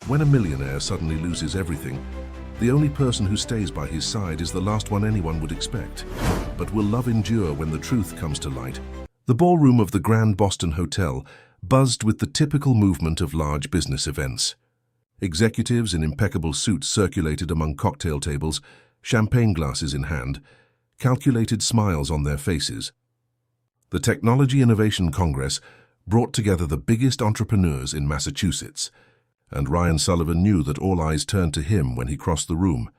When a millionaire suddenly loses everything, the only person who stays by his side is the last one anyone would expect. But will love endure when the truth comes to light? The ballroom of the Grand Boston Hotel buzzed with the typical movement of large business events. Executives in impeccable suits circulated among cocktail tables, champagne glasses in hand, calculated smiles on their faces. The Technology Innovation Congress brought together the biggest entrepreneurs in Massachusetts, and Ryan Sullivan knew that all eyes turned to him when he crossed the room.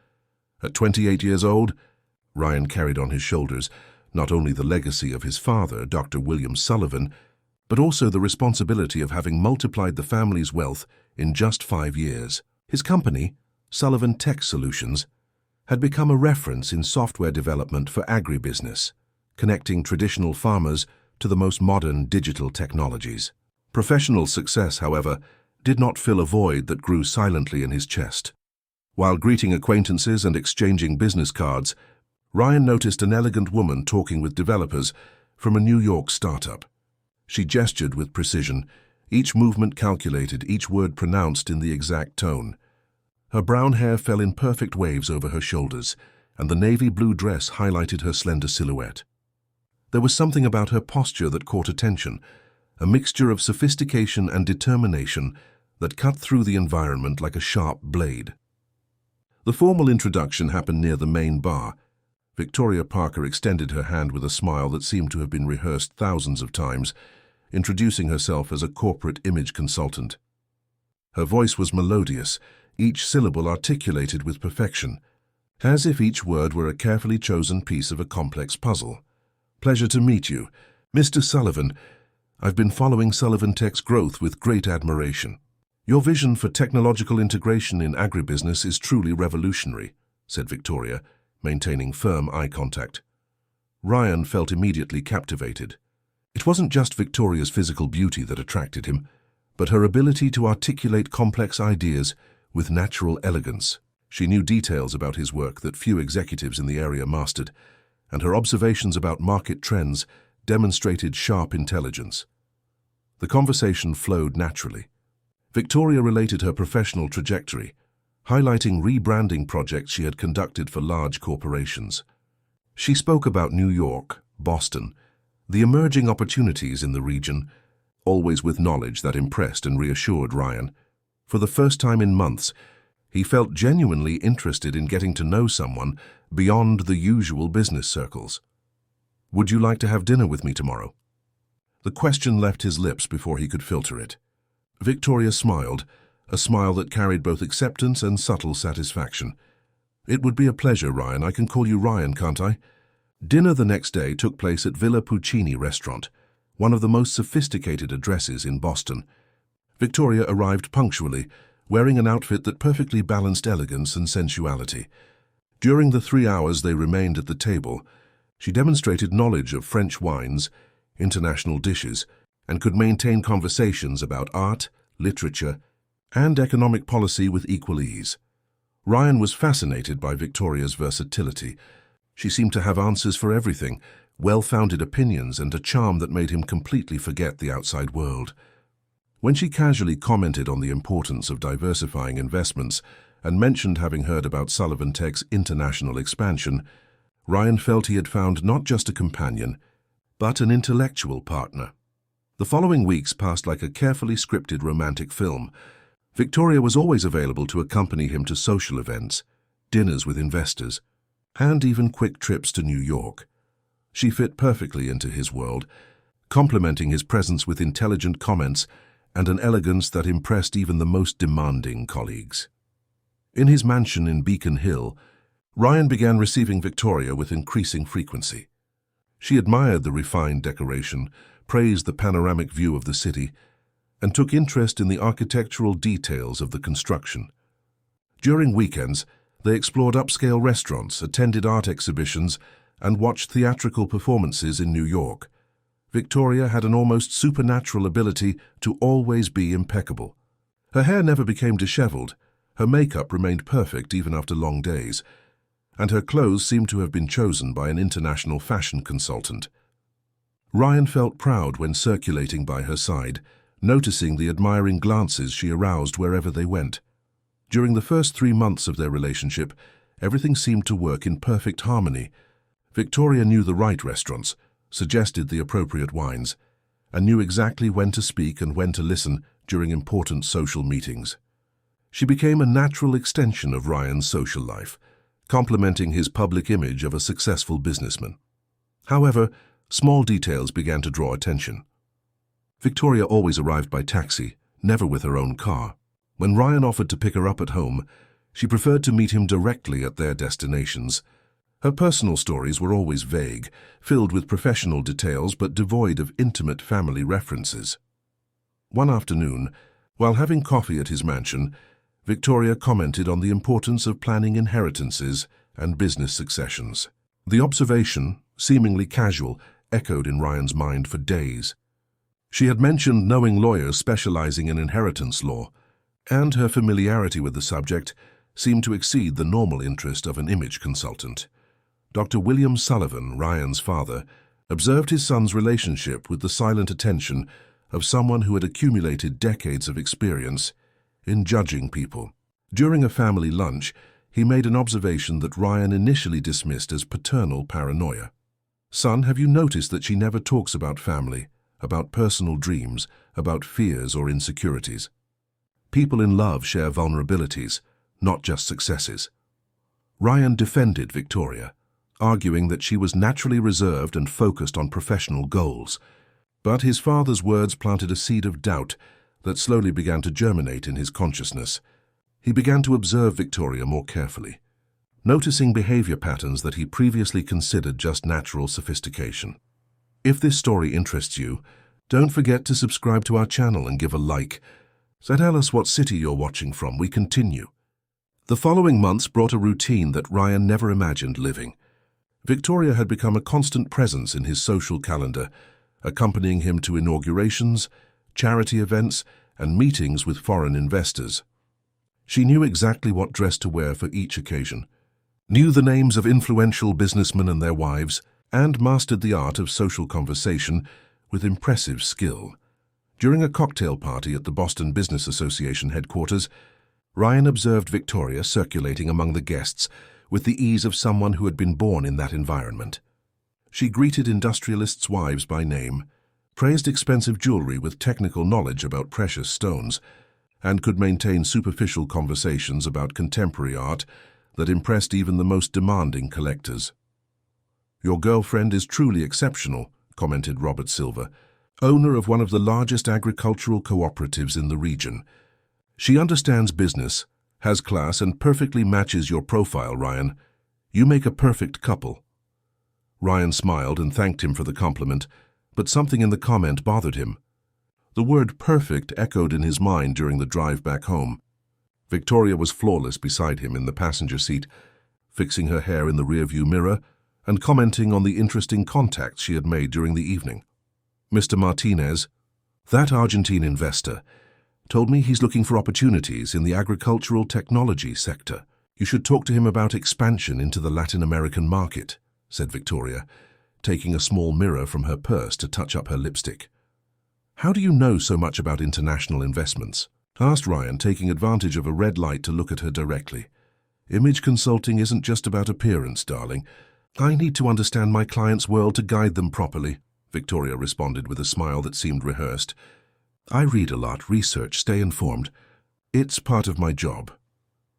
At 28 years old, Ryan carried on his shoulders not only the legacy of his father, Dr. William Sullivan, but also the responsibility of having multiplied the family's wealth in just 5 years. His company, Sullivan Tech Solutions, had become a reference in software development for agribusiness, connecting traditional farmers to the most modern digital technologies. Professional success, however, did not fill a void that grew silently in his chest. While greeting acquaintances and exchanging business cards, Ryan noticed an elegant woman talking with developers from a New York startup. She gestured with precision, each movement calculated, each word pronounced in the exact tone. Her brown hair fell in perfect waves over her shoulders, and the navy blue dress highlighted her slender silhouette. There was something about her posture that caught attention, a mixture of sophistication and determination that cut through the environment like a sharp blade. The formal introduction happened near the main bar. Victoria Parker extended her hand with a smile that seemed to have been rehearsed thousands of times, introducing herself as a corporate image consultant. Her voice was melodious, each syllable articulated with perfection, as if each word were a carefully chosen piece of a complex puzzle. "Pleasure to meet you, Mr. Sullivan. I've been following Sullivan Tech's growth with great admiration. Your vision for technological integration in agribusiness is truly revolutionary," said Victoria, maintaining firm eye contact. Ryan felt immediately captivated. It wasn't just Victoria's physical beauty that attracted him, but her ability to articulate complex ideas with natural elegance. She knew details about his work that few executives in the area mastered, and her observations about market trends demonstrated sharp intelligence. The conversation flowed naturally. Victoria related her professional trajectory, highlighting rebranding projects she had conducted for large corporations. She spoke about New York, Boston, the emerging opportunities in the region, always with knowledge that impressed and reassured Ryan. For the first time in months, he felt genuinely interested in getting to know someone beyond the usual business circles. "Would you like to have dinner with me tomorrow?" The question left his lips before he could filter it. Victoria smiled, a smile that carried both acceptance and subtle satisfaction. "It would be a pleasure, Ryan. I can call you Ryan, can't I?" Dinner the next day took place at Villa Puccini restaurant, one of the most sophisticated addresses in Boston. Victoria arrived punctually, wearing an outfit that perfectly balanced elegance and sensuality. During the 3 hours they remained at the table, she demonstrated knowledge of French wines, international dishes, and could maintain conversations about art, literature, and economic policy with equal ease. Ryan was fascinated by Victoria's versatility. She seemed to have answers for everything, well-founded opinions, and a charm that made him completely forget the outside world. When she casually commented on the importance of diversifying investments and mentioned having heard about Sullivan Tech's international expansion, Ryan felt he had found not just a companion, but an intellectual partner. The following weeks passed like a carefully scripted romantic film. Victoria was always available to accompany him to social events, dinners with investors, and even quick trips to New York. She fit perfectly into his world, complementing his presence with intelligent comments and an elegance that impressed even the most demanding colleagues. In his mansion in Beacon Hill, Ryan began receiving Victoria with increasing frequency. She admired the refined decoration, praised the panoramic view of the city, and took interest in the architectural details of the construction. During weekends, they explored upscale restaurants, attended art exhibitions, and watched theatrical performances in New York. Victoria had an almost supernatural ability to always be impeccable. Her hair never became disheveled, her makeup remained perfect even after long days, and her clothes seemed to have been chosen by an international fashion consultant. Ryan felt proud when circulating by her side, noticing the admiring glances she aroused wherever they went. During the first 3 months of their relationship, everything seemed to work in perfect harmony. Victoria knew the right restaurants, suggested the appropriate wines, and knew exactly when to speak and when to listen during important social meetings. She became a natural extension of Ryan's social life, complementing his public image of a successful businessman. However, small details began to draw attention. Victoria always arrived by taxi, never with her own car. When Ryan offered to pick her up at home, she preferred to meet him directly at their destinations. Her personal stories were always vague, filled with professional details but devoid of intimate family references. One afternoon, while having coffee at his mansion, Victoria commented on the importance of planning inheritances and business successions. The observation, seemingly casual, echoed in Ryan's mind for days. She had mentioned knowing lawyers specializing in inheritance law, and her familiarity with the subject seemed to exceed the normal interest of an image consultant. Dr. William Sullivan, Ryan's father, observed his son's relationship with the silent attention of someone who had accumulated decades of experience in judging people. During a family lunch, he made an observation that Ryan initially dismissed as paternal paranoia. "Son, have you noticed that she never talks about family, about personal dreams, about fears or insecurities? People in love share vulnerabilities, not just successes." Ryan defended Victoria, arguing that she was naturally reserved and focused on professional goals. But his father's words planted a seed of doubt that slowly began to germinate in his consciousness. He began to observe Victoria more carefully, noticing behavior patterns that he previously considered just natural sophistication. If this story interests you, don't forget to subscribe to our channel and give a like. So tell us what city you're watching from. We continue. The following months brought a routine that Ryan never imagined living. Victoria had become a constant presence in his social calendar, accompanying him to inaugurations, charity events, and meetings with foreign investors. She knew exactly what dress to wear for each occasion, knew the names of influential businessmen and their wives, and mastered the art of social conversation with impressive skill. During a cocktail party at the Boston Business Association headquarters, Ryan observed Victoria circulating among the guests with the ease of someone who had been born in that environment. She greeted industrialists' wives by name, praised expensive jewelry with technical knowledge about precious stones, and could maintain superficial conversations about contemporary art that impressed even the most demanding collectors. "Your girlfriend is truly exceptional," commented Robert Silver, owner of one of the largest agricultural cooperatives in the region. "She understands business, has class, and perfectly matches your profile, Ryan. You make a perfect couple." Ryan smiled and thanked him for the compliment, but something in the comment bothered him. The word perfect echoed in his mind during the drive back home. Victoria was flawless beside him in the passenger seat, fixing her hair in the rearview mirror and commenting on the interesting contacts she had made during the evening. "Mr. Martinez, that Argentine investor, told me he's looking for opportunities in the agricultural technology sector. You should talk to him about expansion into the Latin American market," said Victoria, taking a small mirror from her purse to touch up her lipstick. "How do you know so much about international investments?" asked Ryan, taking advantage of a red light to look at her directly. "Image consulting isn't just about appearance, darling. I need to understand my client's world to guide them properly," Victoria responded with a smile that seemed rehearsed. "I read a lot, research, stay informed. It's part of my job."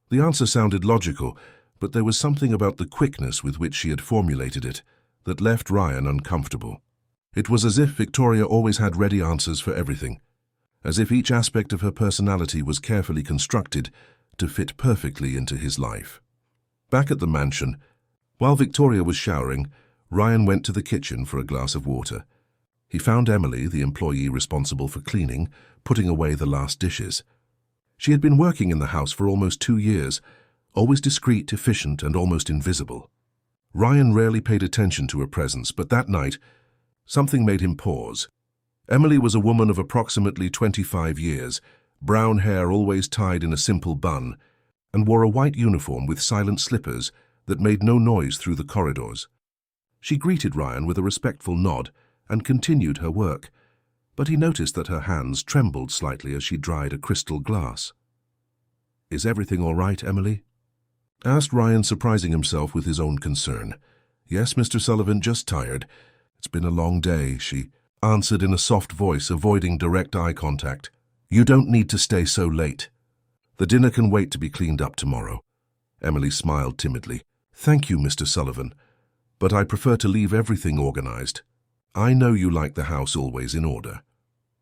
The answer sounded logical, but there was something about the quickness with which she had formulated it that left Ryan uncomfortable. It was as if Victoria always had ready answers for everything, as if each aspect of her personality was carefully constructed to fit perfectly into his life. Back at the mansion, while Victoria was showering, Ryan went to the kitchen for a glass of water. He found Emily, the employee responsible for cleaning, putting away the last dishes. She had been working in the house for almost 2 years, always discreet, efficient, and almost invisible. Ryan rarely paid attention to her presence, but that night, something made him pause. Emily was a woman of approximately 25 years, brown hair always tied in a simple bun, and wore a white uniform with silent slippers that made no noise through the corridors. She greeted Ryan with a respectful nod and continued her work, but he noticed that her hands trembled slightly as she dried a crystal glass. "Is everything all right, Emily?" asked Ryan, surprising himself with his own concern. "Yes, Mr. Sullivan, just tired. It's been a long day," she answered in a soft voice, avoiding direct eye contact. "You don't need to stay so late. The dinner can wait to be cleaned up tomorrow." Emily smiled timidly. "Thank you, Mr. Sullivan, but I prefer to leave everything organized. I know you like the house always in order."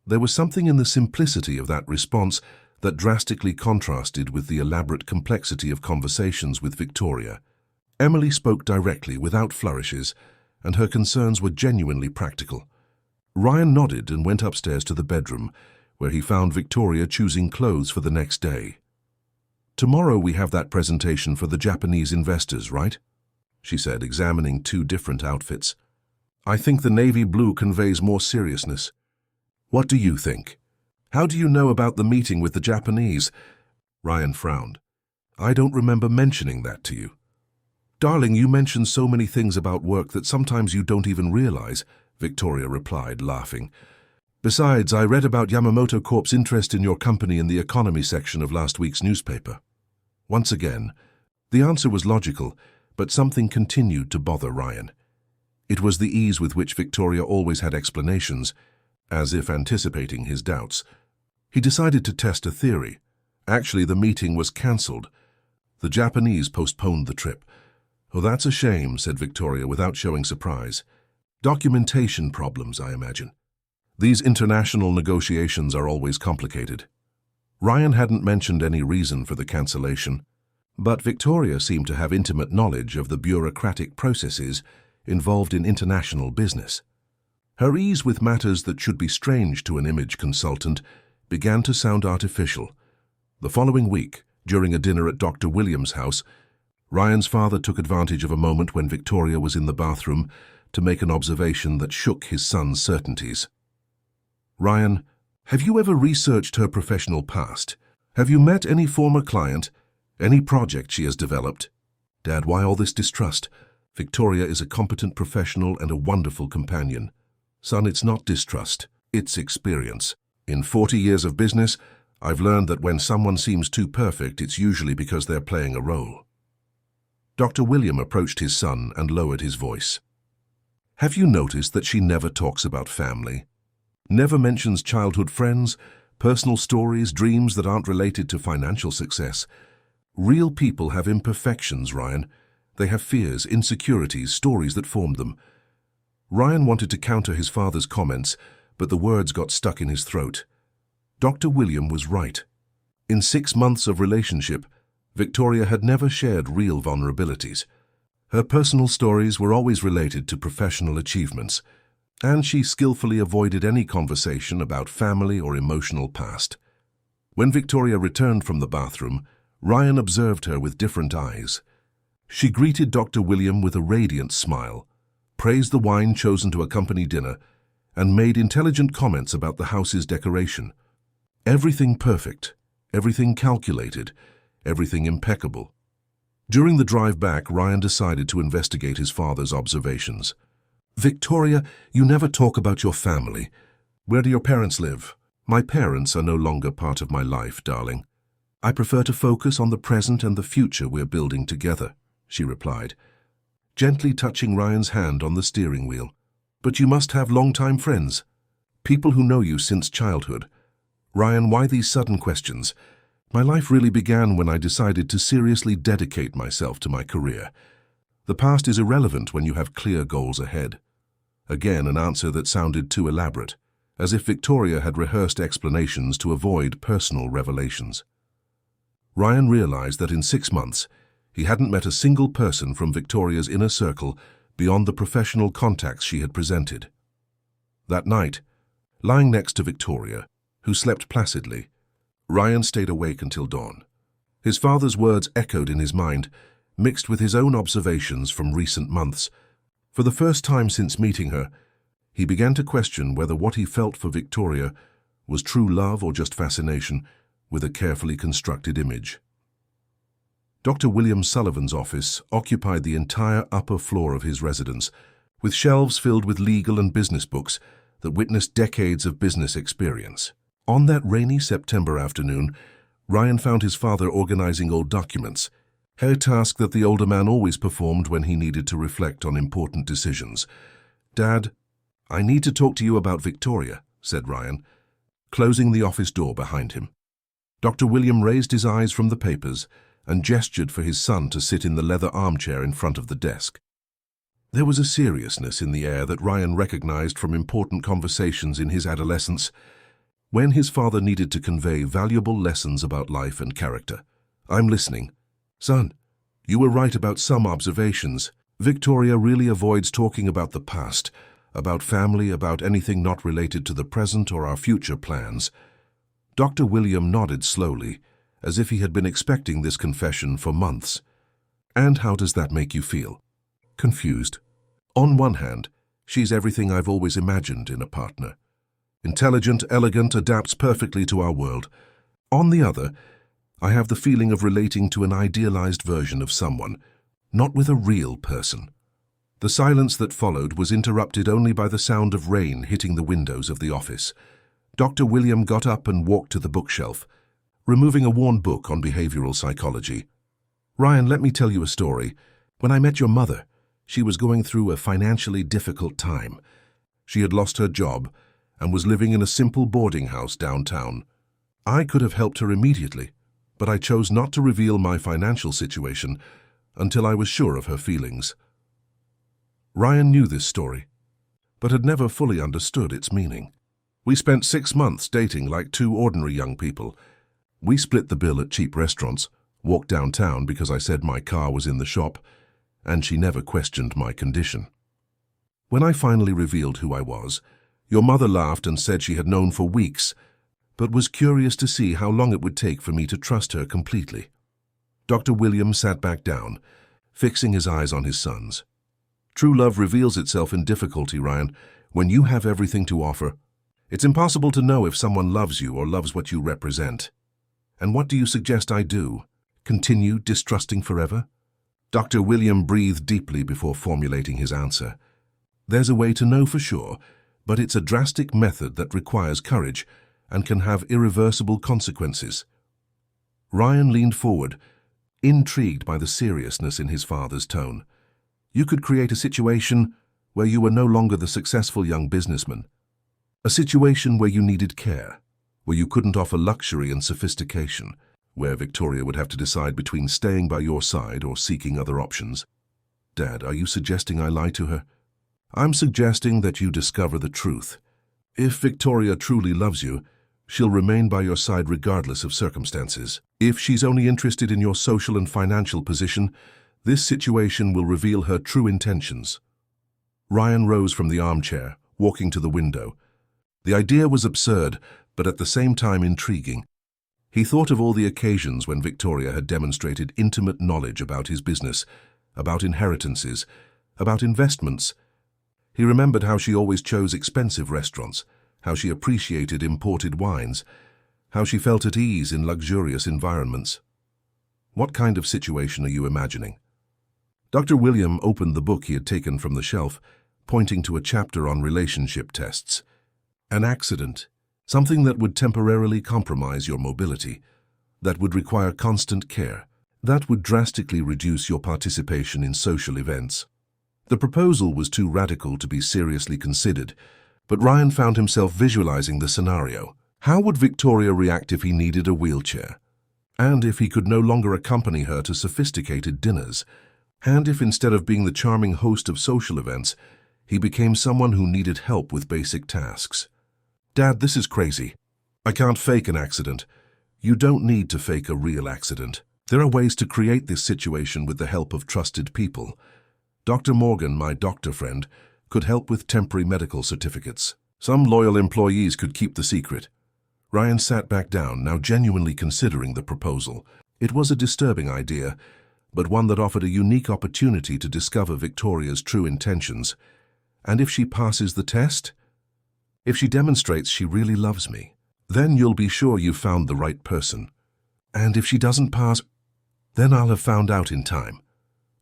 There was something in the simplicity of that response that drastically contrasted with the elaborate complexity of conversations with Victoria. Emily spoke directly, without flourishes, and her concerns were genuinely practical. Ryan nodded and went upstairs to the bedroom, where he found Victoria choosing clothes for the next day. "Tomorrow we have that presentation for the Japanese investors, right?" she said, examining two different outfits. "I think the navy blue conveys more seriousness. What do you think? How do you know about the meeting with the Japanese?" Ryan frowned. "I don't remember mentioning that to you." "Darling, you mention so many things about work that sometimes you don't even realize," Victoria replied, laughing. "Besides, I read about Yamamoto Corp's interest in your company in the economy section of last week's newspaper." Once again, the answer was logical, but something continued to bother Ryan. It was the ease with which Victoria always had explanations, as if anticipating his doubts. He decided to test a theory. Actually, the meeting was cancelled. The Japanese postponed the trip. "Oh, that's a shame," said Victoria without showing surprise. "Documentation problems, I imagine. These international negotiations are always complicated." Ryan hadn't mentioned any reason for the cancellation, but Victoria seemed to have intimate knowledge of the bureaucratic processes involved in international business. Her ease with matters that should be strange to an image consultant began to sound artificial. The following week, during a dinner at Dr. Williams' house, Ryan's father took advantage of a moment when Victoria was in the bathroom to make an observation that shook his son's certainties. "Ryan, have you ever researched her professional past? Have you met any former client, any project she has developed?" "Dad, why all this distrust? Victoria is a competent professional and a wonderful companion." "Son, it's not distrust, it's experience. In 40 years of business, I've learned that when someone seems too perfect, it's usually because they're playing a role." Dr. William approached his son and lowered his voice. "Have you noticed that she never talks about family? Never mentions childhood friends, personal stories, dreams that aren't related to financial success? Real people have imperfections, Ryan. They have fears, insecurities, stories that formed them." Ryan wanted to counter his father's comments, but the words got stuck in his throat. Dr. William was right. In 6 months of relationship, Victoria had never shared real vulnerabilities. Her personal stories were always related to professional achievements, and she skillfully avoided any conversation about family or emotional past. When Victoria returned from the bathroom, Ryan observed her with different eyes. She greeted Dr. William with a radiant smile, praised the wine chosen to accompany dinner, and made intelligent comments about the house's decoration. Everything perfect, everything calculated, everything impeccable. During the drive back, Ryan decided to investigate his father's observations. "Victoria, you never talk about your family. Where do your parents live?" "My parents are no longer part of my life, darling. I prefer to focus on the present and the future we're building together," she replied, gently touching Ryan's hand on the steering wheel. "But you must have long-time friends, people who know you since childhood." "Ryan, why these sudden questions? My life really began when I decided to seriously dedicate myself to my career. The past is irrelevant when you have clear goals ahead." Again, an answer that sounded too elaborate, as if Victoria had rehearsed explanations to avoid personal revelations. Ryan realized that in 6 months, he hadn't met a single person from Victoria's inner circle beyond the professional contacts she had presented. That night, lying next to Victoria, who slept placidly, Ryan stayed awake until dawn. His father's words echoed in his mind, mixed with his own observations from recent months. For the first time since meeting her, he began to question whether what he felt for Victoria was true love or just fascination with a carefully constructed image. Dr. William Sullivan's office occupied the entire upper floor of his residence, with shelves filled with legal and business books that witnessed decades of business experience. On that rainy September afternoon, Ryan found his father organizing old documents, a task that the older man always performed when he needed to reflect on important decisions. "Dad, I need to talk to you about Victoria," said Ryan, closing the office door behind him. Dr. William raised his eyes from the papers and gestured for his son to sit in the leather armchair in front of the desk. There was a seriousness in the air that Ryan recognized from important conversations in his adolescence, when his father needed to convey valuable lessons about life and character. "I'm listening." "Son, you were right about some observations. Victoria really avoids talking about the past, about family, about anything not related to the present or our future plans." Dr. William nodded slowly, as if he had been expecting this confession for months. "And how does that make you feel?" "Confused. On one hand, she's everything I've always imagined in a partner. Intelligent, elegant, adapts perfectly to our world. On the other, I have the feeling of relating to an idealized version of someone, not with a real person." The silence that followed was interrupted only by the sound of rain hitting the windows of the office. Dr. William got up and walked to the bookshelf, removing a worn book on behavioral psychology. "Ryan, let me tell you a story. When I met your mother, she was going through a financially difficult time. She had lost her job and was living in a simple boarding house downtown. I could have helped her immediately, but I chose not to reveal my financial situation until I was sure of her feelings." Ryan knew this story, but had never fully understood its meaning. "We spent 6 months dating like two ordinary young people. We split the bill at cheap restaurants, walked downtown because I said my car was in the shop, and she never questioned my condition. When I finally revealed who I was, your mother laughed and said she had known for weeks, but was curious to see how long it would take for me to trust her completely." Dr. William sat back down, fixing his eyes on his son's. "True love reveals itself in difficulty, Ryan, when you have everything to offer. It's impossible to know if someone loves you or loves what you represent. And what do you suggest I do? Continue distrusting forever?" Dr. William breathed deeply before formulating his answer. "There's a way to know for sure, but it's a drastic method that requires courage and can have irreversible consequences." Ryan leaned forward, intrigued by the seriousness in his father's tone. "You could create a situation where you were no longer the successful young businessman. A situation where you needed care, where you couldn't offer luxury and sophistication, where Victoria would have to decide between staying by your side or seeking other options." "Dad, are you suggesting I lie to her?" "I'm suggesting that you discover the truth. If Victoria truly loves you, she'll remain by your side regardless of circumstances. If she's only interested in your social and financial position, this situation will reveal her true intentions." Ryan rose from the armchair, walking to the window. The idea was absurd, but at the same time intriguing. He thought of all the occasions when Victoria had demonstrated intimate knowledge about his business, about inheritances, about investments. He remembered how she always chose expensive restaurants, how she appreciated imported wines, how she felt at ease in luxurious environments. "What kind of situation are you imagining?" Dr. William opened the book he had taken from the shelf, pointing to a chapter on relationship tests. "An accident, something that would temporarily compromise your mobility, that would require constant care, that would drastically reduce your participation in social events." The proposal was too radical to be seriously considered, but Ryan found himself visualizing the scenario. How would Victoria react if he needed a wheelchair? And if he could no longer accompany her to sophisticated dinners? And if instead of being the charming host of social events, he became someone who needed help with basic tasks? "Dad, this is crazy. I can't fake an accident." "You don't need to fake a real accident. There are ways to create this situation with the help of trusted people. Dr. Morgan, my doctor friend, could help with temporary medical certificates. Some loyal employees could keep the secret." Ryan sat back down, now genuinely considering the proposal. It was a disturbing idea, but one that offered a unique opportunity to discover Victoria's true intentions. And if she passes the test? If she demonstrates she really loves me, then you'll be sure you've found the right person. And if she doesn't pass, then I'll have found out in time.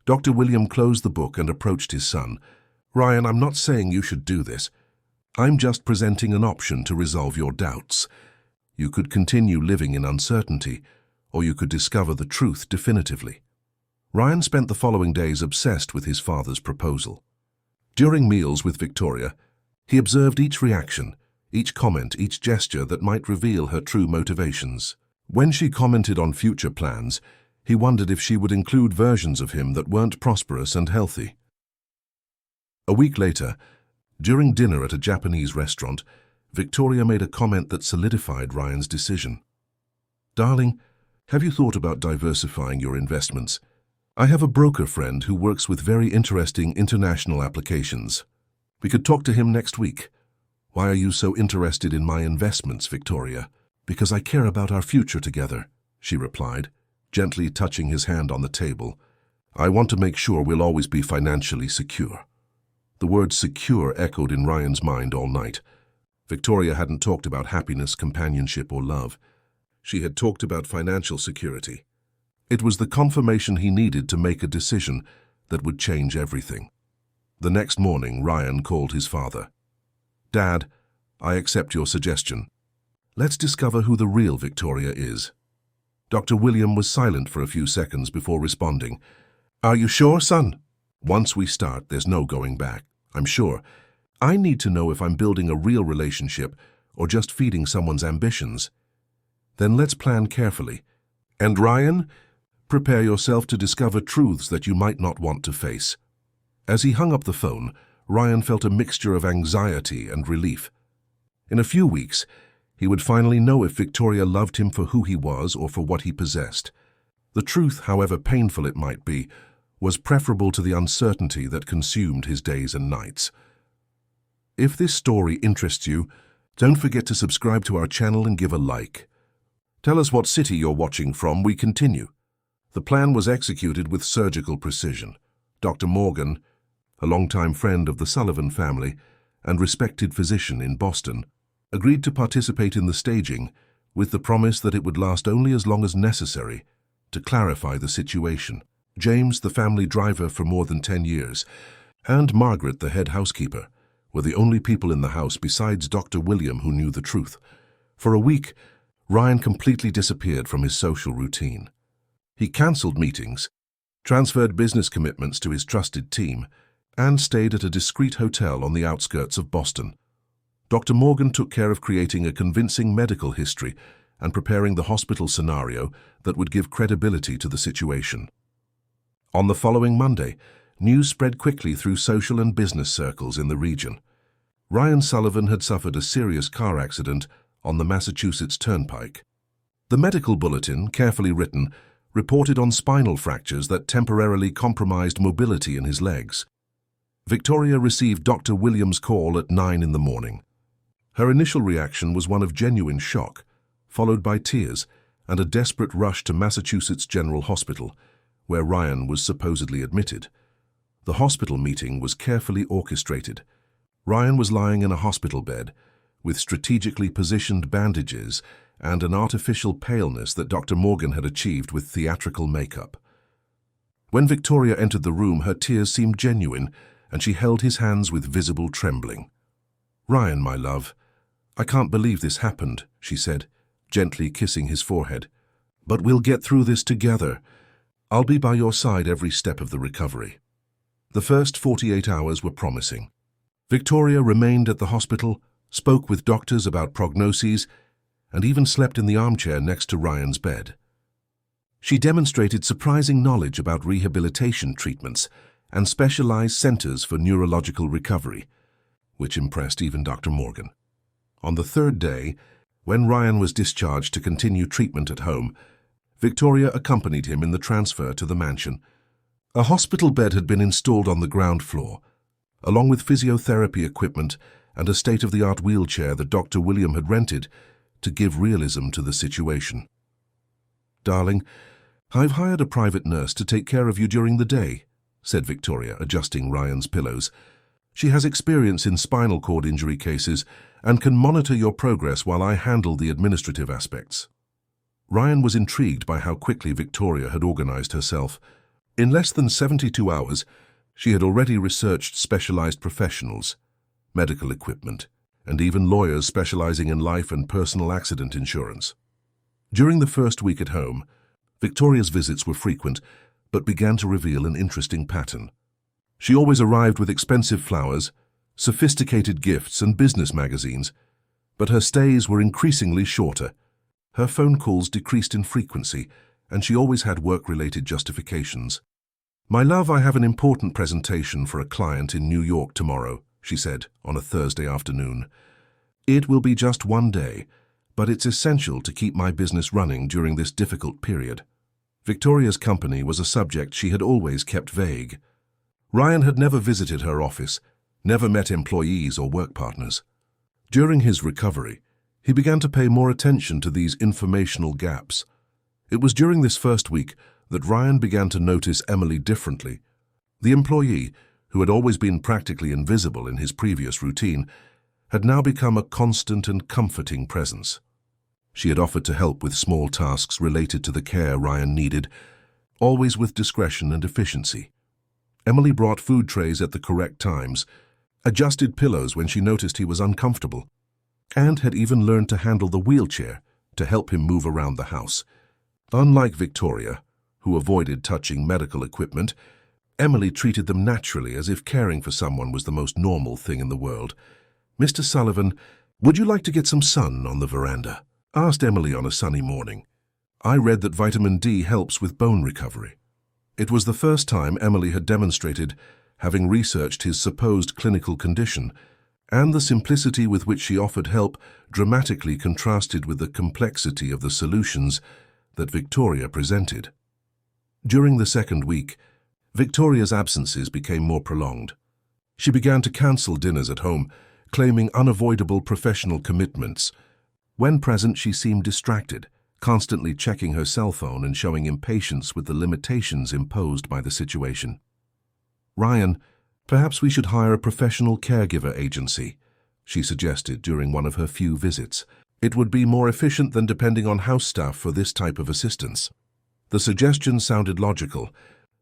Dr. William closed the book and approached his son. "Ryan, I'm not saying you should do this. I'm just presenting an option to resolve your doubts. You could continue living in uncertainty, or you could discover the truth definitively. Ryan spent the following days obsessed with his father's proposal. During meals with Victoria, he observed each reaction, each comment, each gesture that might reveal her true motivations. When she commented on future plans, he wondered if she would include versions of him that weren't prosperous and healthy. A week later, during dinner at a Japanese restaurant, Victoria made a comment that solidified Ryan's decision. "Darling, have you thought about diversifying your investments? I have a broker friend who works with very interesting international applications. We could talk to him next week." "Why are you so interested in my investments, Victoria?" "Because I care about our future together," she replied, gently touching his hand on the table. "I want to make sure we'll always be financially secure." The word secure echoed in Ryan's mind all night. Victoria hadn't talked about happiness, companionship, or love. She had talked about financial security. It was the confirmation he needed to make a decision that would change everything. The next morning, Ryan called his father. "Dad, I accept your suggestion. Let's discover who the real Victoria is." Dr. William was silent for a few seconds before responding. "Are you sure, son?" "Once we start, there's no going back. I'm sure. I need to know if I'm building a real relationship or just feeding someone's ambitions." "Then let's plan carefully. And Ryan, prepare yourself to discover truths that you might not want to face." As he hung up the phone, Ryan felt a mixture of anxiety and relief. In a few weeks, he would finally know if Victoria loved him for who he was or for what he possessed. The truth, however painful it might be, was preferable to the uncertainty that consumed his days and nights. If this story interests you, don't forget to subscribe to our channel and give a like. Tell us what city you're watching from. We continue. The plan was executed with surgical precision. Dr. Morgan, a longtime friend of the Sullivan family and respected physician in Boston, agreed to participate in the staging with the promise that it would last only as long as necessary to clarify the situation. James, the family driver for more than 10 years, and Margaret, the head housekeeper, were the only people in the house besides Dr. William who knew the truth. For a week, Ryan completely disappeared from his social routine. He cancelled meetings, transferred business commitments to his trusted team, and stayed at a discreet hotel on the outskirts of Boston. Dr. Morgan took care of creating a convincing medical history and preparing the hospital scenario that would give credibility to the situation. On the following Monday, news spread quickly through social and business circles in the region. Ryan Sullivan had suffered a serious car accident on the Massachusetts Turnpike. The medical bulletin, carefully written, reported on spinal fractures that temporarily compromised mobility in his legs. Victoria received Dr. Williams' call at 9 in the morning. Her initial reaction was one of genuine shock, followed by tears and a desperate rush to Massachusetts General Hospital, where Ryan was supposedly admitted. The hospital meeting was carefully orchestrated. Ryan was lying in a hospital bed, with strategically positioned bandages and an artificial paleness that Dr. Morgan had achieved with theatrical makeup. When Victoria entered the room, her tears seemed genuine, and she held his hands with visible trembling. "Ryan, my love, I can't believe this happened," she said, gently kissing his forehead. "But we'll get through this together. I'll be by your side every step of the recovery." The first 48 hours were promising. Victoria remained at the hospital, spoke with doctors about prognoses, and even slept in the armchair next to Ryan's bed. She demonstrated surprising knowledge about rehabilitation treatments and specialized centers for neurological recovery, which impressed even Dr. Morgan. On the third day, when Ryan was discharged to continue treatment at home, Victoria accompanied him in the transfer to the mansion. A hospital bed had been installed on the ground floor, along with physiotherapy equipment and a state-of-the-art wheelchair that Dr. William had rented to give realism to the situation. "Darling, I've hired a private nurse to take care of you during the day," said Victoria, adjusting Ryan's pillows. "She has experience in spinal cord injury cases and can monitor your progress while I handle the administrative aspects." Ryan was intrigued by how quickly Victoria had organized herself. In less than 72 hours, she had already researched specialized professionals, medical equipment, and even lawyers specializing in life and personal accident insurance. During the first week at home, Victoria's visits were frequent, but began to reveal an interesting pattern. She always arrived with expensive flowers, sophisticated gifts, and business magazines, but her stays were increasingly shorter. Her phone calls decreased in frequency, and she always had work-related justifications. "My love, I have an important presentation for a client in New York tomorrow," she said on a Thursday afternoon. "It will be just one day, but it's essential to keep my business running during this difficult period." Victoria's company was a subject she had always kept vague. Ryan had never visited her office, never met employees or work partners. During his recovery, he began to pay more attention to these informational gaps. It was during this first week that Ryan began to notice Emily differently. The employee, who had always been practically invisible in his previous routine, had now become a constant and comforting presence. She had offered to help with small tasks related to the care Ryan needed, always with discretion and efficiency. Emily brought food trays at the correct times, adjusted pillows when she noticed he was uncomfortable, and had even learned to handle the wheelchair to help him move around the house. Unlike Victoria, who avoided touching medical equipment, Emily treated them naturally, as if caring for someone was the most normal thing in the world. "Mr. Sullivan, would you like to get some sun on the veranda?" asked Emily on a sunny morning. "I read that vitamin D helps with bone recovery." It was the first time Emily had demonstrated having researched his supposed clinical condition, and the simplicity with which she offered help dramatically contrasted with the complexity of the solutions that Victoria presented. During the second week, Victoria's absences became more prolonged. She began to cancel dinners at home, claiming unavoidable professional commitments. When present, she seemed distracted, constantly checking her cell phone and showing impatience with the limitations imposed by the situation. "Ryan, perhaps we should hire a professional caregiver agency," she suggested during one of her few visits. "It would be more efficient than depending on house staff for this type of assistance." The suggestion sounded logical,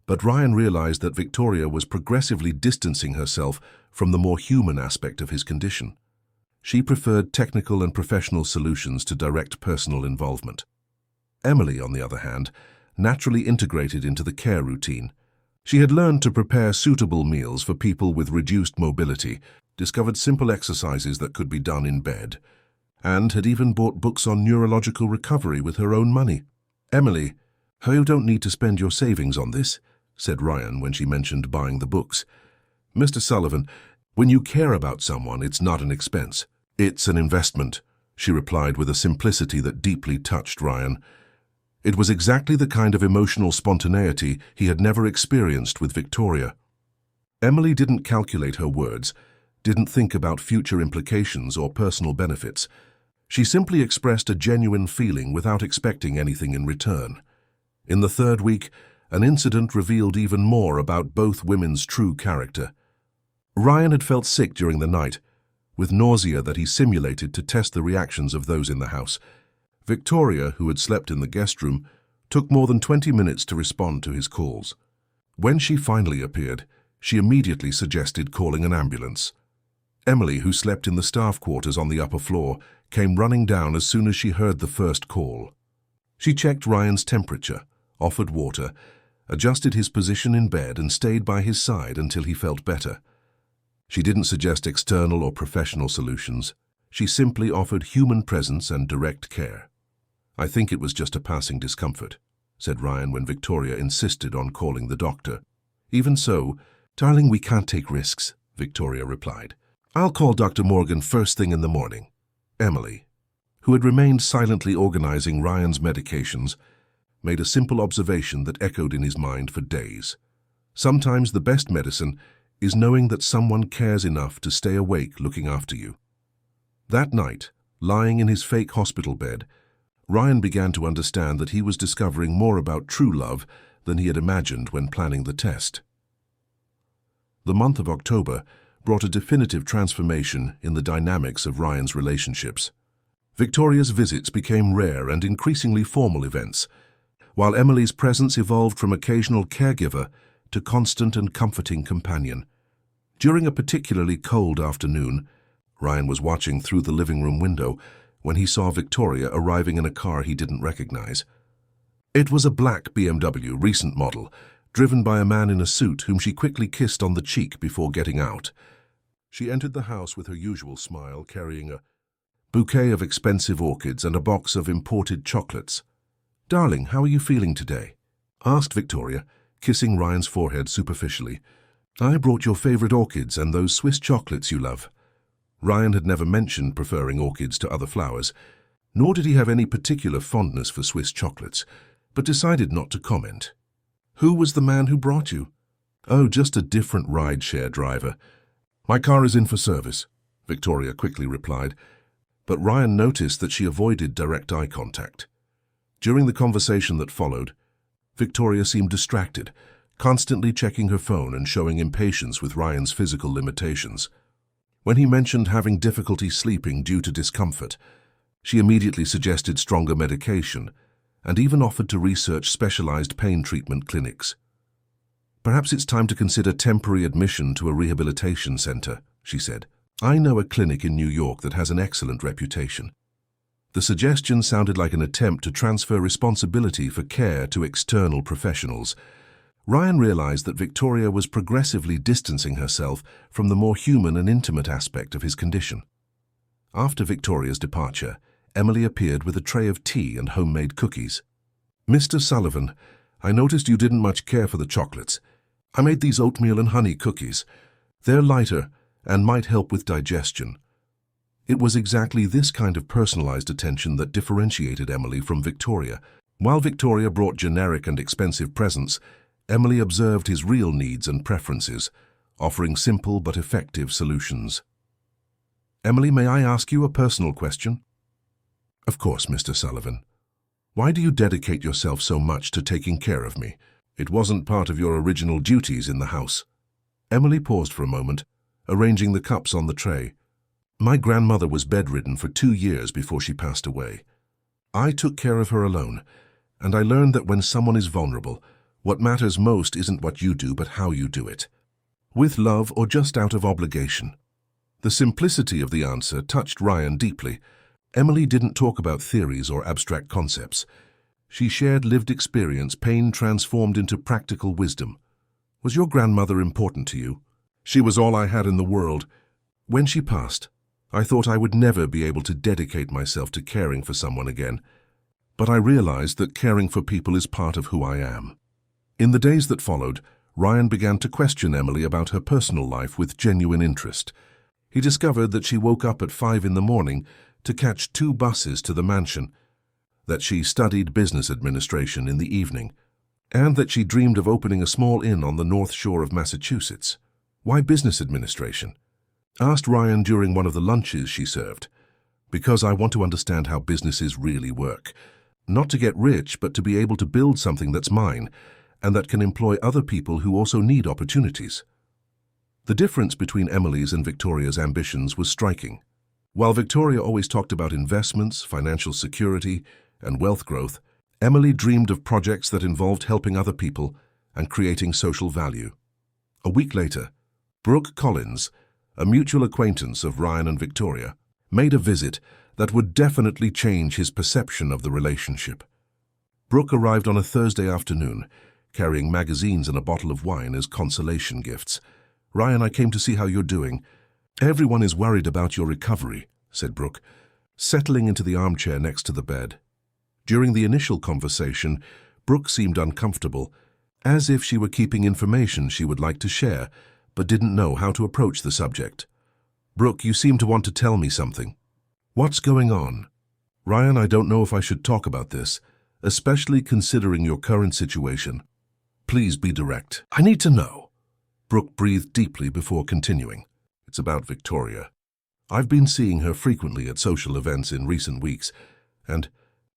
but Ryan realized that Victoria was progressively distancing herself from the more human aspect of his condition. She preferred technical and professional solutions to direct personal involvement. Emily, on the other hand, naturally integrated into the care routine. She had learned to prepare suitable meals for people with reduced mobility, discovered simple exercises that could be done in bed, and had even bought books on neurological recovery with her own money. "Emily, you don't need to spend your savings on this," said Ryan when she mentioned buying the books. "Mr. Sullivan, when you care about someone, it's not an expense. It's an investment," she replied with a simplicity that deeply touched Ryan. It was exactly the kind of emotional spontaneity he had never experienced with Victoria. Emily didn't calculate her words, didn't think about future implications or personal benefits. She simply expressed a genuine feeling without expecting anything in return. In the third week, an incident revealed even more about both women's true character. Ryan had felt sick during the night, with nausea that he simulated to test the reactions of those in the house. Victoria, who had slept in the guest room, took more than 20 minutes to respond to his calls. When she finally appeared, she immediately suggested calling an ambulance. Emily, who slept in the staff quarters on the upper floor, came running down as soon as she heard the first call. She checked Ryan's temperature, offered water, adjusted his position in bed, and stayed by his side until he felt better. She didn't suggest external or professional solutions. She simply offered human presence and direct care. "I think it was just a passing discomfort," said Ryan when Victoria insisted on calling the doctor. "Even so, darling, we can't take risks," Victoria replied. "I'll call Dr. Morgan first thing in the morning." Emily, who had remained silently organizing Ryan's medications, made a simple observation that echoed in his mind for days. Sometimes the best medicine is knowing that someone cares enough to stay awake looking after you. That night, lying in his fake hospital bed, Ryan began to understand that he was discovering more about true love than he had imagined when planning the test. The month of October brought a definitive transformation in the dynamics of Ryan's relationships. Victoria's visits became rare and increasingly formal events, while Emily's presence evolved from occasional caregiver to constant and comforting companion. During a particularly cold afternoon, Ryan was watching through the living room window when he saw Victoria arriving in a car he didn't recognize. It was a black BMW recent model, driven by a man in a suit whom she quickly kissed on the cheek before getting out. She entered the house with her usual smile, carrying a bouquet of expensive orchids and a box of imported chocolates. "Darling, how are you feeling today?" asked Victoria, kissing Ryan's forehead superficially. "I brought your favorite orchids and those Swiss chocolates you love." Ryan had never mentioned preferring orchids to other flowers, nor did he have any particular fondness for Swiss chocolates, but decided not to comment. "Who was the man who brought you?" "Oh, just a different ride-share driver. My car is in for service," Victoria quickly replied, but Ryan noticed that she avoided direct eye contact. During the conversation that followed, Victoria seemed distracted, constantly checking her phone and showing impatience with Ryan's physical limitations. When he mentioned having difficulty sleeping due to discomfort, she immediately suggested stronger medication and even offered to research specialized pain treatment clinics. "Perhaps it's time to consider temporary admission to a rehabilitation center," she said. "I know a clinic in New York that has an excellent reputation." The suggestion sounded like an attempt to transfer responsibility for care to external professionals. Ryan realized that Victoria was progressively distancing herself from the more human and intimate aspect of his condition. After Victoria's departure, Emily appeared with a tray of tea and homemade cookies. "Mr. Sullivan, I noticed you didn't much care for the chocolates. I made these oatmeal and honey cookies. They're lighter and might help with digestion." It was exactly this kind of personalized attention that differentiated Emily from Victoria. While Victoria brought generic and expensive presents, Emily observed his real needs and preferences, offering simple but effective solutions. "Emily, may I ask you a personal question?" "Of course, Mr. Sullivan. Why do you dedicate yourself so much to taking care of me? It wasn't part of your original duties in the house." Emily paused for a moment, arranging the cups on the tray. "My grandmother was bedridden for 2 years before she passed away. I took care of her alone, and I learned that when someone is vulnerable, what matters most isn't what you do, but how you do it. With love or just out of obligation." The simplicity of the answer touched Ryan deeply. Emily didn't talk about theories or abstract concepts. She shared lived experience, pain transformed into practical wisdom. "Was your grandmother important to you?" "She was all I had in the world. When she passed, I thought I would never be able to dedicate myself to caring for someone again. But I realized that caring for people is part of who I am." In the days that followed, Ryan began to question Emily about her personal life with genuine interest. He discovered that she woke up at 5 in the morning to catch 2 buses to the mansion, that she studied business administration in the evening, and that she dreamed of opening a small inn on the North Shore of Massachusetts. "Why business administration?" asked Ryan during one of the lunches she served. "Because I want to understand how businesses really work. Not to get rich, but to be able to build something that's mine, and that can employ other people who also need opportunities." The difference between Emily's and Victoria's ambitions was striking. While Victoria always talked about investments, financial security, and wealth growth, Emily dreamed of projects that involved helping other people and creating social value. A week later, Brooke Collins, a mutual acquaintance of Ryan and Victoria, made a visit that would definitely change his perception of the relationship. Brooke arrived on a Thursday afternoon, carrying magazines and a bottle of wine as consolation gifts. "Ryan, I came to see how you're doing. Everyone is worried about your recovery," said Brooke, settling into the armchair next to the bed. During the initial conversation, Brooke seemed uncomfortable, as if she were keeping information she would like to share, but didn't know how to approach the subject. "Brooke, you seem to want to tell me something. What's going on?" "Ryan, I don't know if I should talk about this, especially considering your current situation. Please be direct." "I need to know." Brooke breathed deeply before continuing. "It's about Victoria. I've been seeing her frequently at social events in recent weeks, and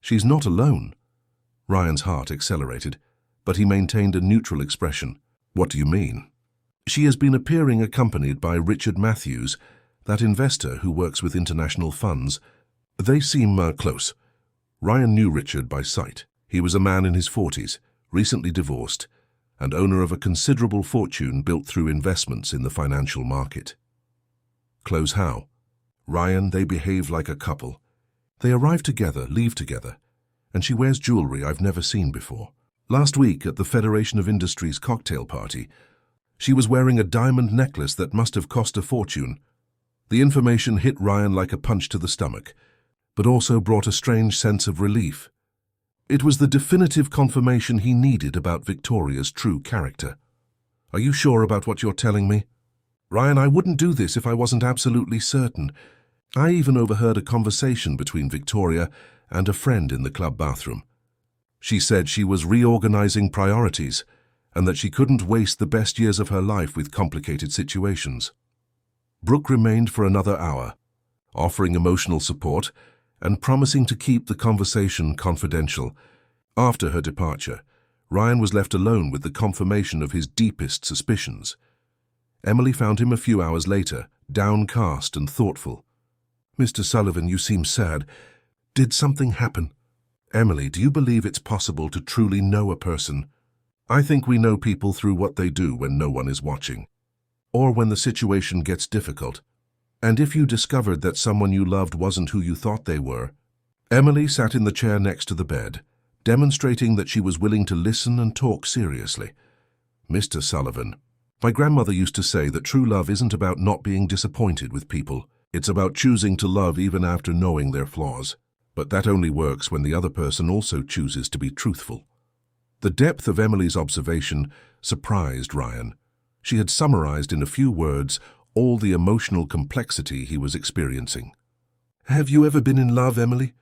she's not alone." Ryan's heart accelerated, but he maintained a neutral expression. "What do you mean?" "She has been appearing accompanied by Richard Matthews, that investor who works with international funds. They seem close." Ryan knew Richard by sight. He was a man in his 40s, recently divorced, and owner of a considerable fortune built through investments in the financial market. "Close how?" "Ryan, they behave like a couple. They arrive together, leave together. and she wears jewelry I've never seen before. Last week at the Federation of Industries cocktail party, she was wearing a diamond necklace that must have cost a fortune. The information hit Ryan like a punch to the stomach, but also brought a strange sense of relief. It was the definitive confirmation he needed about Victoria's true character. Are you sure about what you're telling me? Ryan, I wouldn't do this if I wasn't absolutely certain. I even overheard a conversation between Victoria and a friend in the club bathroom. She said she was reorganizing priorities and that she couldn't waste the best years of her life with complicated situations. Brooke remained for another hour, offering emotional support and promising to keep the conversation confidential. After her departure, Ryan was left alone with the confirmation of his deepest suspicions. Emily found him a few hours later, downcast and thoughtful. "Mr. Sullivan, you seem sad. Did something happen?" "Emily, do you believe it's possible to truly know a person?" "I think we know people through what they do when no one is watching, or when the situation gets difficult. And if you discovered that someone you loved wasn't who you thought they were..." Emily sat in the chair next to the bed, demonstrating that she was willing to listen and talk seriously. "Mr. Sullivan, my grandmother used to say that true love isn't about not being disappointed with people. It's about choosing to love even after knowing their flaws. But that only works when the other person also chooses to be truthful." The depth of Emily's observation surprised Ryan. She had summarized in a few words all the emotional complexity he was experiencing. "Have you ever been in love, Emily?"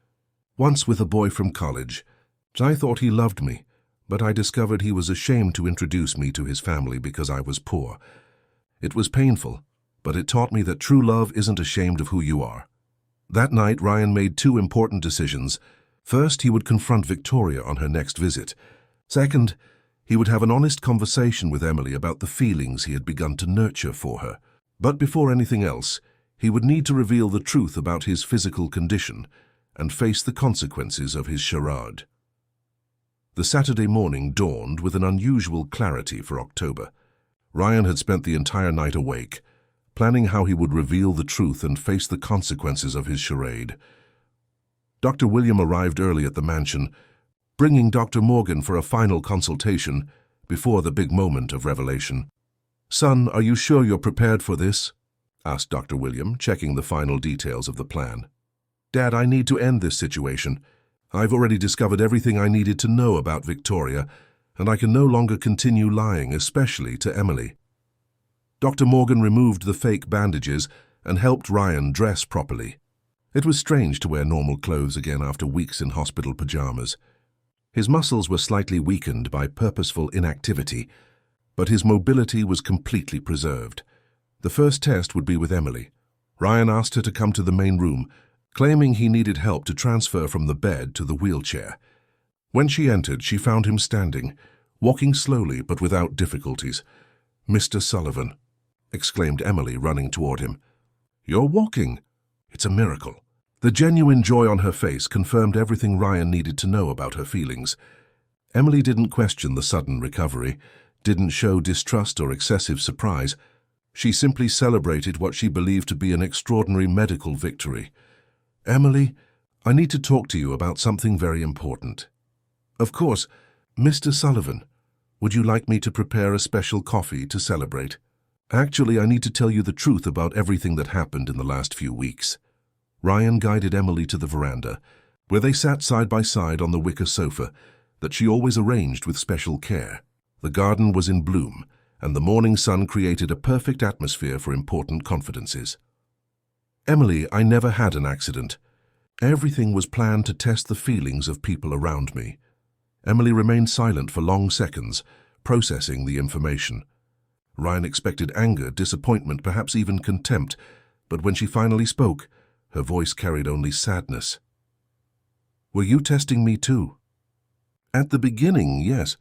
"Once with a boy from college. I thought he loved me, but I discovered he was ashamed to introduce me to his family because I was poor. It was painful, but it taught me that true love isn't ashamed of who you are." That night, Ryan made two important decisions. First, he would confront Victoria on her next visit. Second, he would have an honest conversation with Emily about the feelings he had begun to nurture for her. But before anything else, he would need to reveal the truth about his physical condition and face the consequences of his charade. The Saturday morning dawned with an unusual clarity for October. Ryan had spent the entire night awake, planning how he would reveal the truth and face the consequences of his charade. Dr. William arrived early at the mansion, bringing Dr. Morgan for a final consultation before the big moment of revelation. "Son, are you sure you're prepared for this?" asked Dr. William, checking the final details of the plan. "Dad, I need to end this situation. I've already discovered everything I needed to know about Victoria, and I can no longer continue lying, especially to Emily." Dr. Morgan removed the fake bandages and helped Ryan dress properly. It was strange to wear normal clothes again after weeks in hospital pajamas. His muscles were slightly weakened by purposeful inactivity, but his mobility was completely preserved. The first test would be with Emily. Ryan asked her to come to the main room, claiming he needed help to transfer from the bed to the wheelchair. When she entered, she found him standing, walking slowly but without difficulties. "Mr. Sullivan," exclaimed Emily, running toward him. "You're walking. It's a miracle." The genuine joy on her face confirmed everything Ryan needed to know about her feelings. Emily didn't question the sudden recovery, didn't show distrust or excessive surprise. She simply celebrated what she believed to be an extraordinary medical victory. "Emily, I need to talk to you about something very important." "Of course. Mr. Sullivan, would you like me to prepare a special coffee to celebrate?" "Actually, I need to tell you the truth about everything that happened in the last few weeks." Ryan guided Emily to the veranda, where they sat side by side on the wicker sofa that she always arranged with special care. The garden was in bloom, and the morning sun created a perfect atmosphere for important confidences. "Emily, I never had an accident. Everything was planned to test the feelings of people around me." Emily remained silent for long seconds, processing the information. Ryan expected anger, disappointment, perhaps even contempt, but when she finally spoke, her voice carried only sadness. "Were you testing me too?" "At the beginning, yes,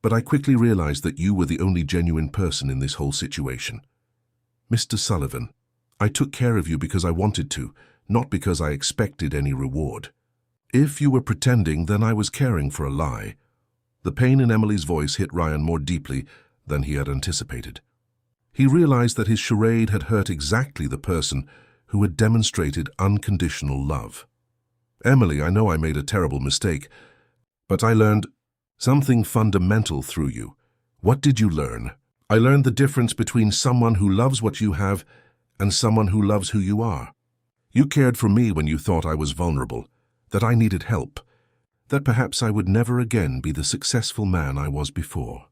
but I quickly realized that you were the only genuine person in this whole situation. Mr. Sullivan, I took care of you because I wanted to, not because I expected any reward. If you were pretending, then I was caring for a lie." The pain in Emily's voice hit Ryan more deeply than he had anticipated. He realized that his charade had hurt exactly the person who had demonstrated unconditional love. Emily, I know I made a terrible mistake, but I learned something fundamental through you. What did you learn? I learned the difference between someone who loves what you have and someone who loves who you are. You cared for me when you thought I was vulnerable, that I needed help, that perhaps I would never again be the successful man I was before.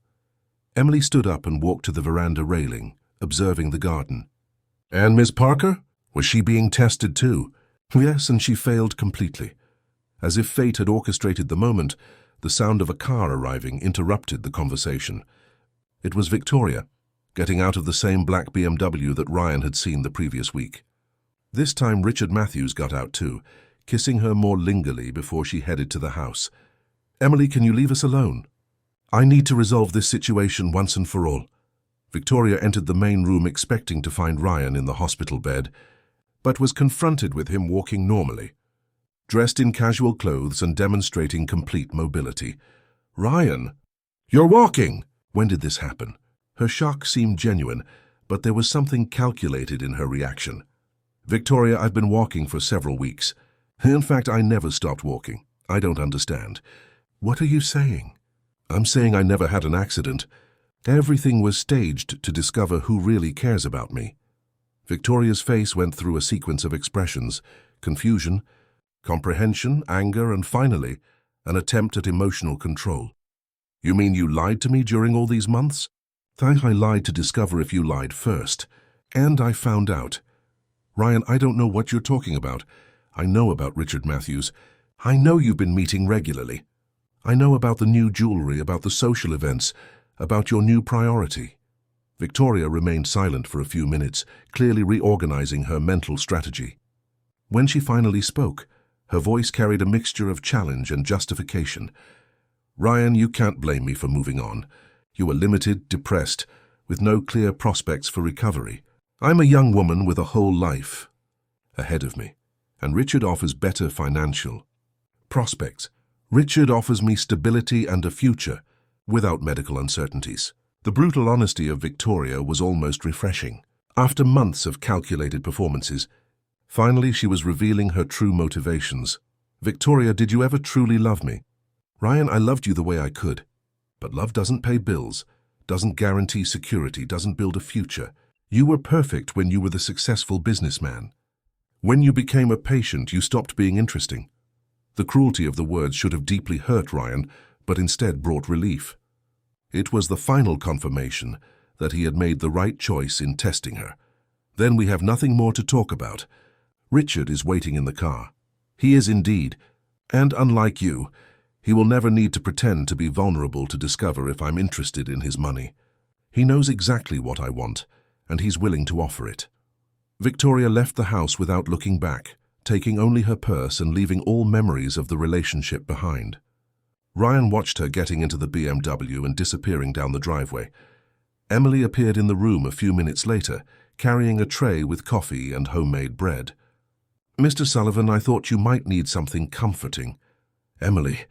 Emily stood up and walked to the veranda railing, observing the garden. And Miss Parker? Was she being tested too? Yes, and she failed completely. As if fate had orchestrated the moment, the sound of a car arriving interrupted the conversation. It was Victoria, getting out of the same black BMW that Ryan had seen the previous week. This time Richard Matthews got out too, kissing her more lingerly before she headed to the house. Emily, can you leave us alone? I need to resolve this situation once and for all. Victoria entered the main room expecting to find Ryan in the hospital bed, but was confronted with him walking normally, dressed in casual clothes and demonstrating complete mobility. Ryan, you're walking! When did this happen? Her shock seemed genuine, but there was something calculated in her reaction. Victoria, I've been walking for several weeks. In fact, I never stopped walking. I don't understand. What are you saying? I'm saying I never had an accident. Everything was staged to discover who really cares about me. Victoria's face went through a sequence of expressions: confusion, comprehension, anger, and finally, an attempt at emotional control. You mean you lied to me during all these months? I lied to discover if you lied first. And I found out. Ryan, I don't know what you're talking about. I know about Richard Matthews. I know you've been meeting regularly. I know about the new jewelry, about the social events, about your new priority. Victoria remained silent for a few minutes, clearly reorganizing her mental strategy. When she finally spoke, her voice carried a mixture of challenge and justification. Ryan, you can't blame me for moving on. You were limited, depressed, with no clear prospects for recovery. I'm a young woman with a whole life ahead of me, and Richard offers better financial prospects. Richard offers me stability and a future without medical uncertainties. The brutal honesty of Victoria was almost refreshing. After months of calculated performances, finally she was revealing her true motivations. Victoria, did you ever truly love me? Ryan, I loved you the way I could. But love doesn't pay bills, doesn't guarantee security, doesn't build a future. You were perfect when you were the successful businessman. When you became a patient, you stopped being interesting. The cruelty of the words should have deeply hurt Ryan, but instead brought relief. It was the final confirmation that he had made the right choice in testing her. Then we have nothing more to talk about. Richard is waiting in the car. He is indeed, and unlike you, he will never need to pretend to be vulnerable to discover if I'm interested in his money. He knows exactly what I want, and he's willing to offer it. Victoria left the house without looking back, taking only her purse and leaving all memories of the relationship behind. Ryan watched her getting into the BMW and disappearing down the driveway. Emily appeared in the room a few minutes later, carrying a tray with coffee and homemade bread. Mr. Sullivan, I thought you might need something comforting. Emily,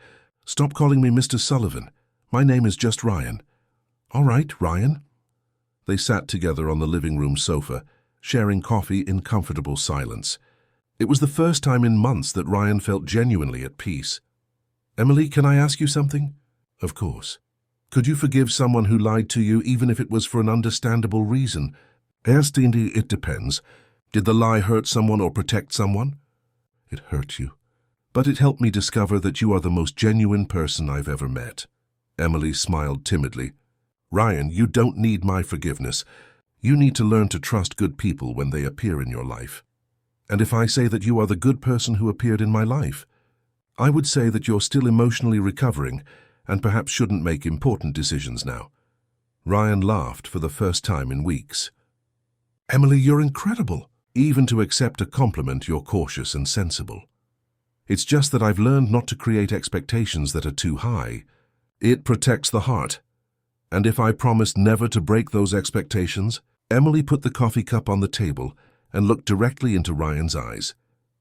stop calling me Mr. Sullivan. My name is just Ryan. All right, Ryan. They sat together on the living room sofa, sharing coffee in comfortable silence. It was the first time in months that Ryan felt genuinely at peace. Emily, can I ask you something? Of course. Could you forgive someone who lied to you even if it was for an understandable reason? Erst indeed, it depends. Did the lie hurt someone or protect someone? It hurt you. But it helped me discover that you are the most genuine person I've ever met. Emily smiled timidly. Ryan, you don't need my forgiveness. You need to learn to trust good people when they appear in your life. And if I say that you are the good person who appeared in my life, I would say that you're still emotionally recovering and perhaps shouldn't make important decisions now. Ryan laughed for the first time in weeks. Emily, you're incredible. Even to accept a compliment, you're cautious and sensible. It's just that I've learned not to create expectations that are too high. It protects the heart. And if I promised never to break those expectations, Emily put the coffee cup on the table and looked directly into Ryan's eyes.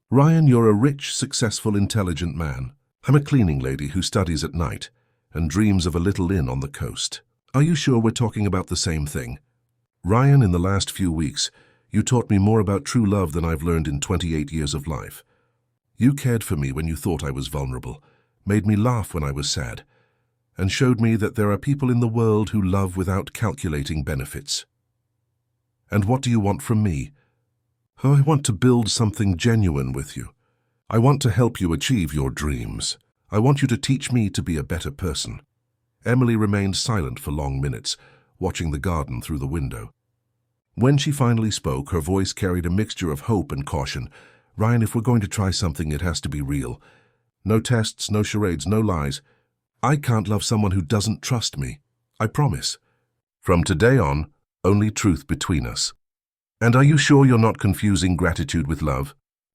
Ryan, you're a rich, successful, intelligent man. I'm a cleaning lady who studies at night and dreams of a little inn on the coast. Are you sure we're talking about the same thing? Ryan, in the last few weeks, you taught me more about true love than I've learned in 28 years of life. You cared for me when you thought I was vulnerable, made me laugh when I was sad, and showed me that there are people in the world who love without calculating benefits. And what do you want from me? Oh, I want to build something genuine with you. I want to help you achieve your dreams. I want you to teach me to be a better person. Emily remained silent for long minutes, watching the garden through the window. When she finally spoke, her voice carried a mixture of hope and caution. Ryan, if we're going to try something, it has to be real. No tests, no charades, no lies. I can't love someone who doesn't trust me. I promise. From today on, only truth between us. And are you sure you're not confusing gratitude with love?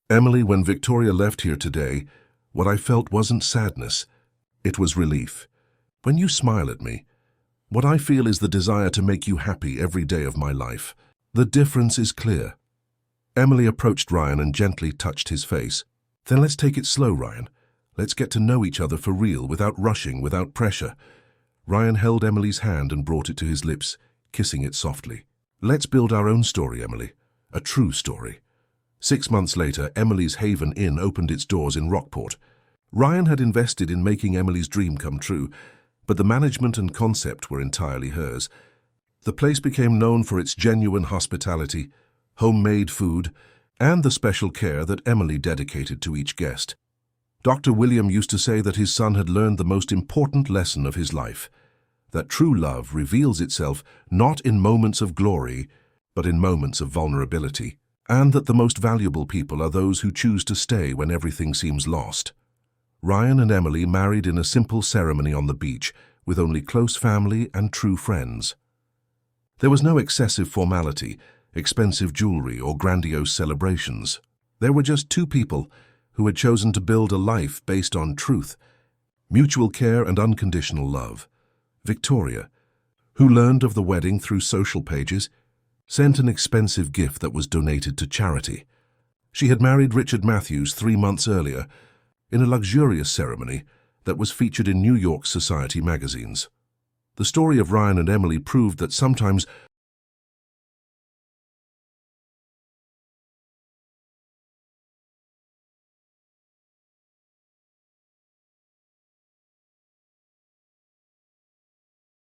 Emily, when Victoria left here today, what I felt wasn't sadness. It was relief. When you smile at me, what I feel is the desire to make you happy every day of my life. The difference is clear. Emily approached Ryan and gently touched his face. Then let's take it slow, Ryan. Let's get to know each other for real, without rushing, without pressure. Ryan held Emily's hand and brought it to his lips, kissing it softly. Let's build our own story, Emily. A true story. 6 months later, Emily's Haven Inn opened its doors in Rockport. Ryan had invested in making Emily's dream come true, but the management and concept were entirely hers. The place became known for its genuine hospitality, homemade food, and the special care that Emily dedicated to each guest. Dr. William used to say that his son had learned the most important lesson of his life, that true love reveals itself not in moments of glory, but in moments of vulnerability, and that the most valuable people are those who choose to stay when everything seems lost. Ryan and Emily married in a simple ceremony on the beach, with only close family and true friends. There was no excessive formality, expensive jewelry, or grandiose celebrations. There were just two people who had chosen to build a life based on truth, mutual care, and unconditional love. Victoria, who learned of the wedding through social pages, sent an expensive gift that was donated to charity. She had married Richard Matthews 3 months earlier in a luxurious ceremony that was featured in New York society magazines. The story of Ryan and Emily proved that sometimes